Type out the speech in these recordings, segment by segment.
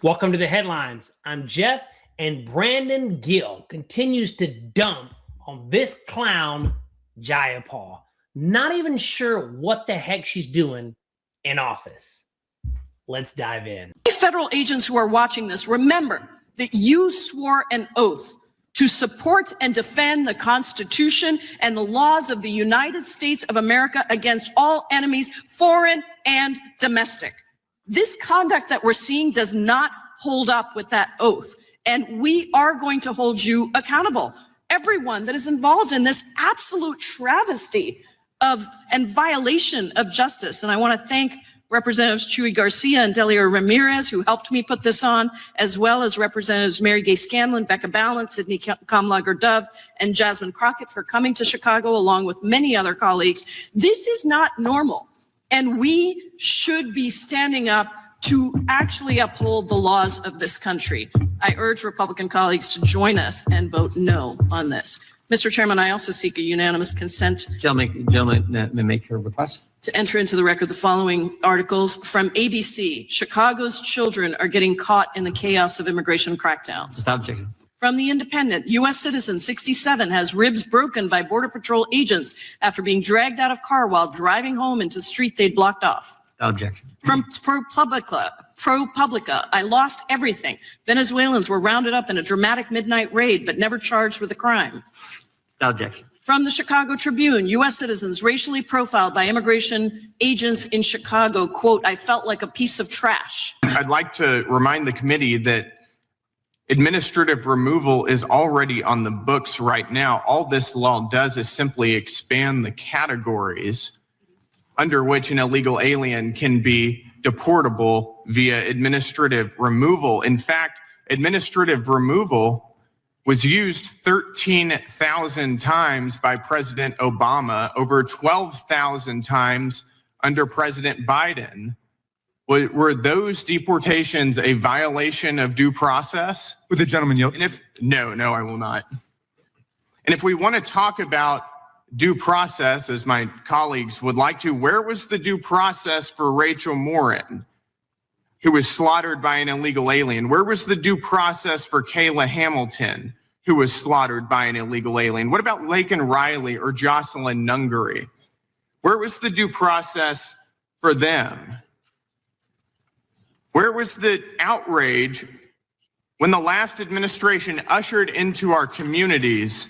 Welcome to the headlines. I'm Jeff, and Brandon Gill continues to dump on this clown, Jayapal. Not even sure what the heck she's doing in office. Let's dive in. Federal agents who are watching this, remember that you swore an oath to support and defend the Constitution and the laws of the United States of America against all enemies, foreign and domestic. This conduct that we're seeing does not hold up with that oath, and we are going to hold you accountable. Everyone that is involved in this absolute travesty of and violation of justice. And I want to thank Representatives Chuy Garcia and Delia Ramirez, who helped me put this on, as well as Representatives Mary Gay Scanlon, Becca Ballant, Sidney Kamlager-Dove, and Jasmine Crockett for coming to Chicago, along with many other colleagues. This is not normal, and we should be standing up to actually uphold the laws of this country. I urge Republican colleagues to join us and vote no on this. Mr. Chairman, I also seek a unanimous consent. Gentlemen, may make your request. To enter into the record the following articles from ABC. Chicago's children are getting caught in the chaos of immigration crackdowns. Without objection. From The Independent, U.S. citizen 67 has ribs broken by Border Patrol agents after being dragged out of car while driving home into street they'd blocked off. Without objection. From ProPublica, I lost everything. Venezuelans were rounded up in a dramatic midnight raid but never charged with a crime. Without objection. From the Chicago Tribune, U.S. citizens racially profiled by immigration agents in Chicago, quote, I felt like a piece of trash. I'd like to remind the committee that administrative removal is already on the books right now. All this law does is simply expand the categories under which an illegal alien can be deportable via administrative removal. In fact, administrative removal was used 13,000 times by President Obama, over 12,000 times under President Biden. Were those deportations a violation of due process? Would the gentleman yield? And no, I will not. And if we want to talk about due process, as my colleagues would like to, where was the due process for Rachel Morin, who was slaughtered by an illegal alien? Where was the due process for Kayla Hamilton, who was slaughtered by an illegal alien? What about Laken Riley or Jocelyn Nungary? Where was the due process for them? Where was the outrage when the last administration ushered into our communities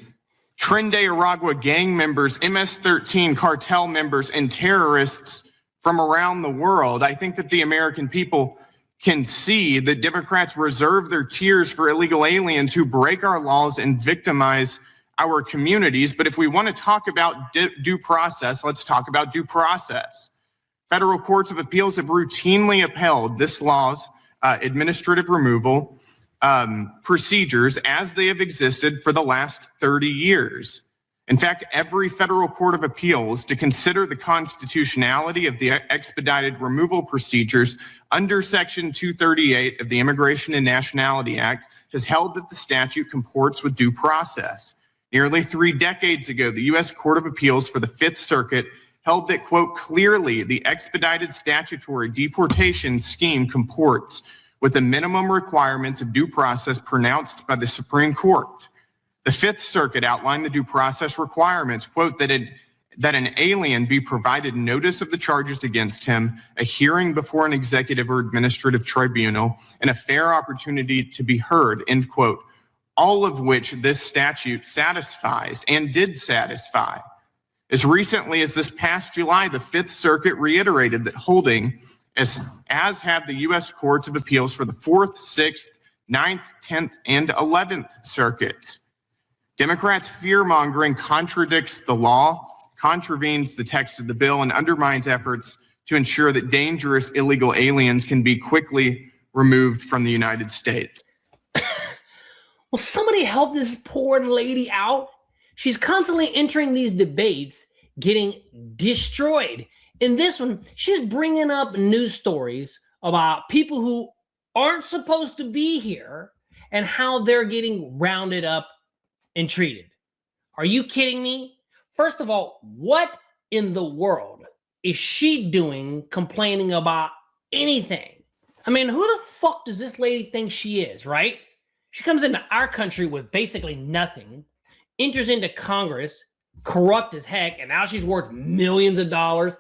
Tren de Aragua gang members, MS-13 cartel members, and terrorists from around the world? I think that the American people can see that Democrats reserve their tears for illegal aliens who break our laws and victimize our communities. But if we want to talk about due process, let's talk about due process. Federal courts of appeals have routinely upheld this law's administrative removal procedures as they have existed for the last 30 years. In fact, every federal court of appeals to consider the constitutionality of the expedited removal procedures under Section 238 of the Immigration and Nationality Act has held that the statute comports with due process. Nearly 3 decades ago, the U.S. Court of Appeals for the Fifth Circuit held that, quote, clearly the expedited statutory deportation scheme comports with the minimum requirements of due process pronounced by the Supreme Court. The Fifth Circuit outlined the due process requirements, quote, that an alien be provided notice of the charges against him, a hearing before an executive or administrative tribunal, and a fair opportunity to be heard, end quote, all of which this statute satisfies and did satisfy. As recently as this past July, the Fifth Circuit reiterated that holding, as have the U.S. Courts of Appeals for the 4th, 6th, 9th, 10th, and 11th Circuits. Democrats' fear-mongering contradicts the law, contravenes the text of the bill, and undermines efforts to ensure that dangerous illegal aliens can be quickly removed from the United States. Will somebody help this poor lady out? She's constantly entering these debates, getting destroyed. In this one, she's bringing up news stories about people who aren't supposed to be here and how they're getting rounded up and treated. Are you kidding me? First of all, what in the world is she doing complaining about anything? I mean, who the fuck does this lady think she is, right? She comes into our country with basically nothing, enters into Congress, corrupt as heck, and now she's worth millions of dollars.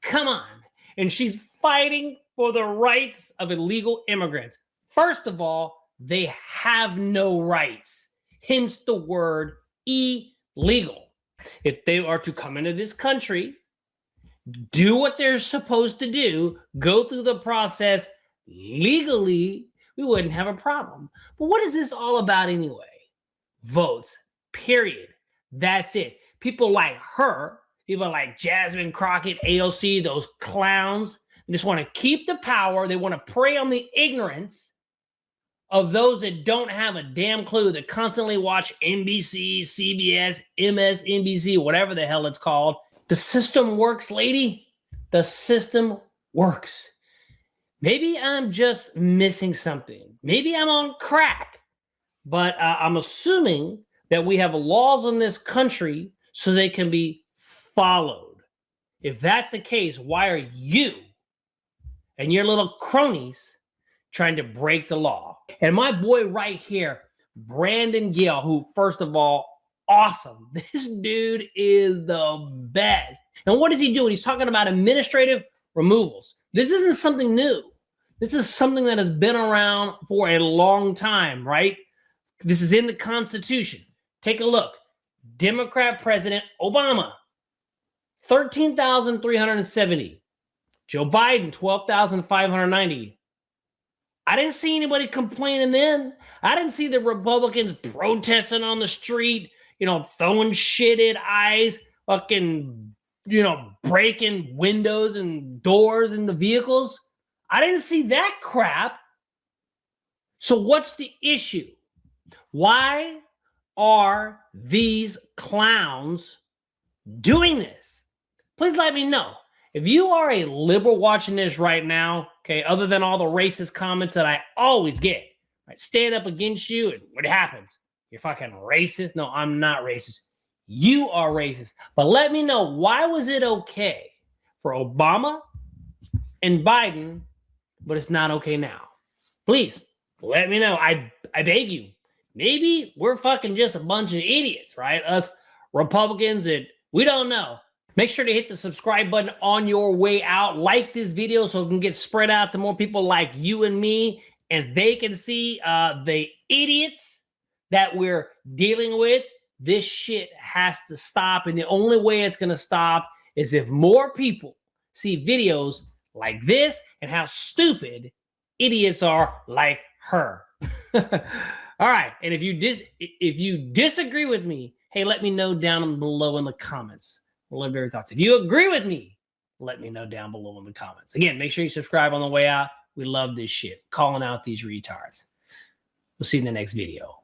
Come on. And she's fighting for the rights of illegal immigrants. First of all, they have no rights, hence the word illegal. If they are to come into this country, do what they're supposed to do, go through the process legally, we wouldn't have a problem. But what is this all about anyway? Votes, period. That's it. People like her, people like Jasmine Crockett, AOC, those clowns, they just want to keep the power. They want to prey on the ignorance of those that don't have a damn clue, that constantly watch NBC, CBS, MSNBC, whatever the hell it's called. The system works, lady. The system works. Maybe I'm just missing something. Maybe I'm on crack. But I'm assuming that we have laws in this country so they can be followed. If that's the case, why are you and your little cronies trying to break the law? And my boy right here, Brandon Gill, who, first of all, awesome. This dude is the best. And what is he doing? He's talking about administrative removals. This isn't something new. This is something that has been around for a long time, right? This is in the Constitution. Take a look. Democrat President Obama, 13,370. Joe Biden, 12,590. I didn't see anybody complaining then. I didn't see the Republicans protesting on the street, throwing shit at eyes, fucking, breaking windows and doors in the vehicles. I didn't see that crap. So what's the issue? Why are these clowns doing this? Please let me know. If you are a liberal watching this right now, okay, other than all the racist comments that I always get, I stand up against you, and what happens? You're fucking racist? No, I'm not racist. You are racist. But let me know, why was it okay for Obama and Biden, but it's not okay now? Please, let me know. I beg you. Maybe we're fucking just a bunch of idiots, right? Us Republicans, and we don't know. Make sure to hit the subscribe button on your way out. Like this video so it can get spread out to more people like you and me, and they can see the idiots that we're dealing with. This shit has to stop, and the only way it's going to stop is if more people see videos like this and how stupid idiots are like her. All right, and if you disagree with me, hey, let me know down below in the comments. We'll love your thoughts. If you agree with me, let me know down below in the comments. Again, make sure you subscribe on the way out. We love this shit. Calling out these retards. We'll see you in the next video.